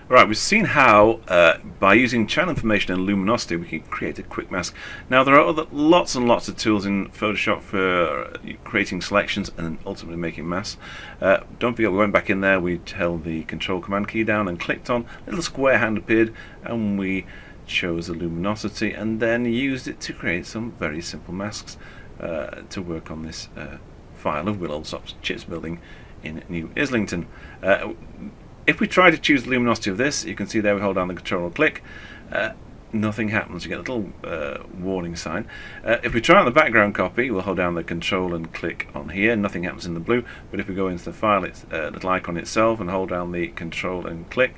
Right, we've seen how by using channel information and luminosity we can create a quick mask. Now there are lots and lots of tools in Photoshop for creating selections and ultimately making masks. Don't forget we went back in there, we held the control command key down and clicked on, a little square hand appeared and we chose the luminosity and then used it to create some very simple masks to work on this file of Will Alsop's chips building in New Islington. If we try to choose the luminosity of this, you can see there we hold down the control and click, nothing happens, you get a little warning sign. If we try on the background copy, we'll hold down the control and click on here, nothing happens in the blue, but if we go into the file, it's a little icon itself and hold down the control and click,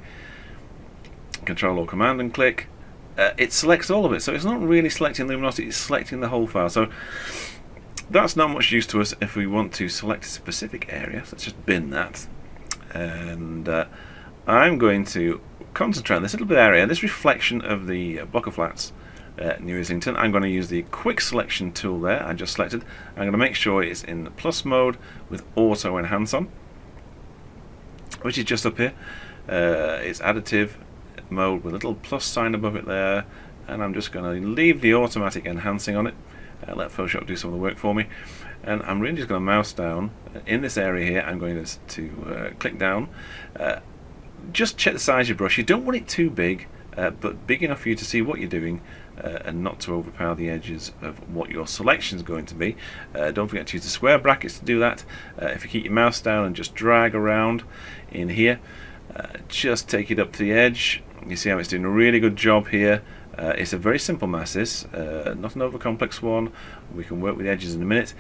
control or command and click, it selects all of it. So it's not really selecting luminosity, it's selecting the whole file. So that's not much use to us if we want to select a specific area. So let's just bin that. And I'm going to concentrate on this little bit area, this reflection of the block of flats New Islington. I'm going to use the quick selection tool there I just selected. I'm going to make sure it's in the plus mode with auto enhance on, which is just up here. It's additive mode with a little plus sign above it there, and I'm just going to leave the automatic enhancing on it. Let Photoshop do some of the work for me, and I'm really just going to mouse down in this area here. I'm going to click down. Just check the size of your brush. You don't want it too big, but big enough for you to see what you're doing and not to overpower the edges of what your selection is going to be. Don't forget to use the square brackets to do that. If you keep your mouse down and just drag around in here, just take it up to the edge. You see how it's doing a really good job here. It's a very simple mask, this, not an over complex one. We can work with the edges in a minute.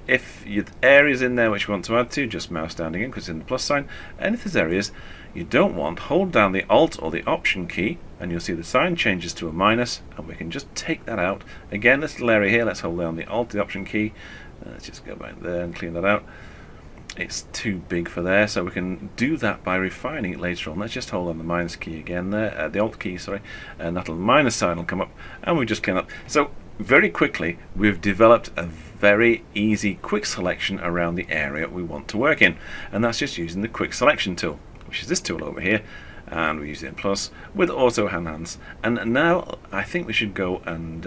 If your areas in there which you want to add to, just mouse down again because it's in the plus sign. And if there's areas you don't want, hold down the Alt or the Option key and you'll see the sign changes to a minus, and we can just take that out. Again, this little area here, let's hold down the Alt, the Option key. Let's just go back there and clean that out. It's too big for there, so we can do that by refining it later on. Let's just hold on the minus key again there, the Alt key, sorry, and that minus sign will come up, and we just clean up. So very quickly, we've developed a very easy quick selection around the area we want to work in, and that's just using the quick selection tool, which is this tool over here, and we use it in plus with auto enhance. And now I think we should go and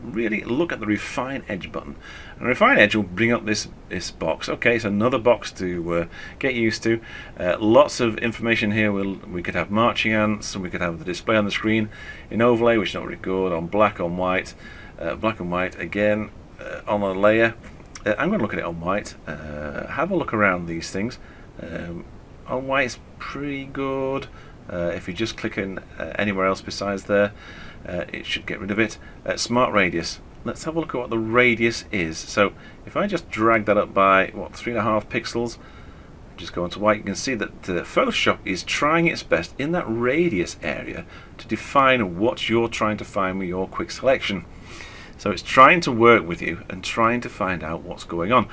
really look at the refine edge button. And refine edge will bring up this box. Okay, so another box to get used to. Lots of information here. We could have marching ants, and we could have the display on the screen in overlay, which is not really good, on black, on white, black and white again on a layer. I'm going to look at it on white. Have a look around these things. On white is pretty good. If you just click in anywhere else besides there, it should get rid of it. Smart radius. Let's have a look at what the radius is. So if I just drag that up by, what, 3.5 pixels, just go onto white, you can see that Photoshop is trying its best in that radius area to define what you're trying to find with your quick selection. So it's trying to work with you and trying to find out what's going on.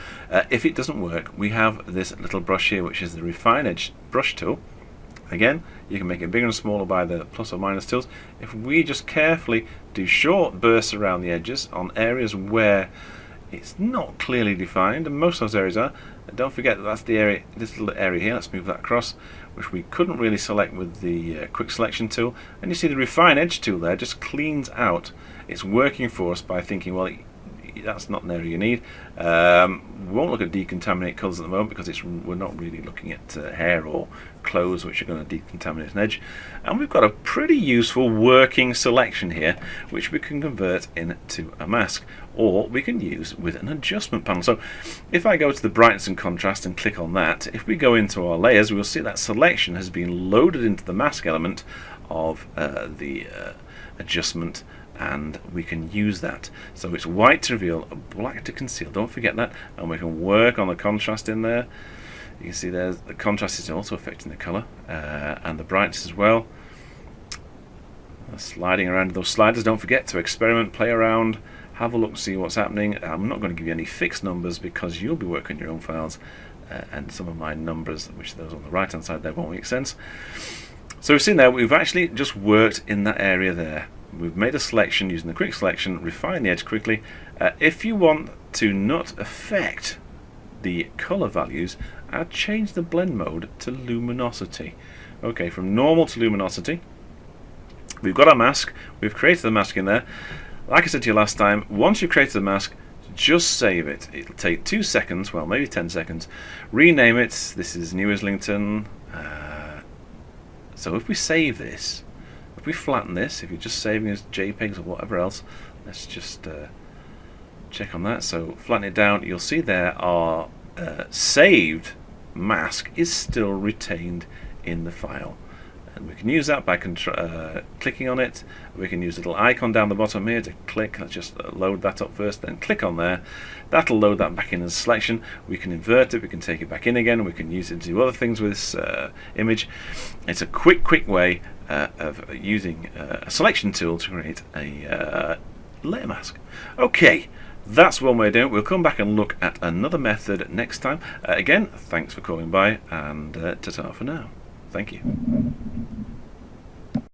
If it doesn't work, we have this little brush here, which is the Refine Edge brush tool. Again, you can make it bigger and smaller by the plus or minus tools. If we just carefully do short bursts around the edges on areas where it's not clearly defined, and most of those areas are, and don't forget that that's the area, this little area here. Let's move that across, which we couldn't really select with the quick selection tool. And you see the Refine Edge tool there just cleans out. It's working for us by thinking, well, that's not an area you need. We won't look at decontaminate colours at the moment because we're not really looking at hair or clothes which are going to decontaminate an edge. And we've got a pretty useful working selection here which we can convert into a mask, or we can use with an adjustment panel. So if I go to the brightness and contrast and click on that, if we go into our layers, we'll see that selection has been loaded into the mask element of the adjustment, and we can use that. So it's white to reveal, black to conceal, don't forget that, and we can work on the contrast in there. You can see there's the contrast is also affecting the colour and the brightness as well. Sliding around those sliders, don't forget to experiment, play around, have a look, see what's happening. I'm not going to give you any fixed numbers because you'll be working your own files, and some of my numbers, which those on the right hand side there, won't make sense. So we've seen there, we've actually just worked in that area there. We've made a selection using the quick selection, refine the edge quickly. If you want to not affect the color values and change the blend mode to luminosity. Okay, from normal to luminosity. We've got our mask. We've created the mask in there. Like I said to you last time, once you've created the mask, just save it. It'll take 2 seconds, well maybe 10 seconds. Rename it. This is New Islington. So if we save this, if we flatten this, if you're just saving as JPEGs or whatever else, let's just check on that. So flatten it down. You'll see there our saved mask is still retained in the file. And we can use that by clicking on it. We can use a little icon down the bottom here to click. Let's just load that up first, then click on there. That'll load that back in as a selection. We can invert it, we can take it back in again, we can use it to do other things with this image. It's a quick way of using a selection tool to create a layer mask. Okay, that's one way of doing it. We'll come back and look at another method next time. Again, thanks for calling by, and ta-ta for now. Thank you.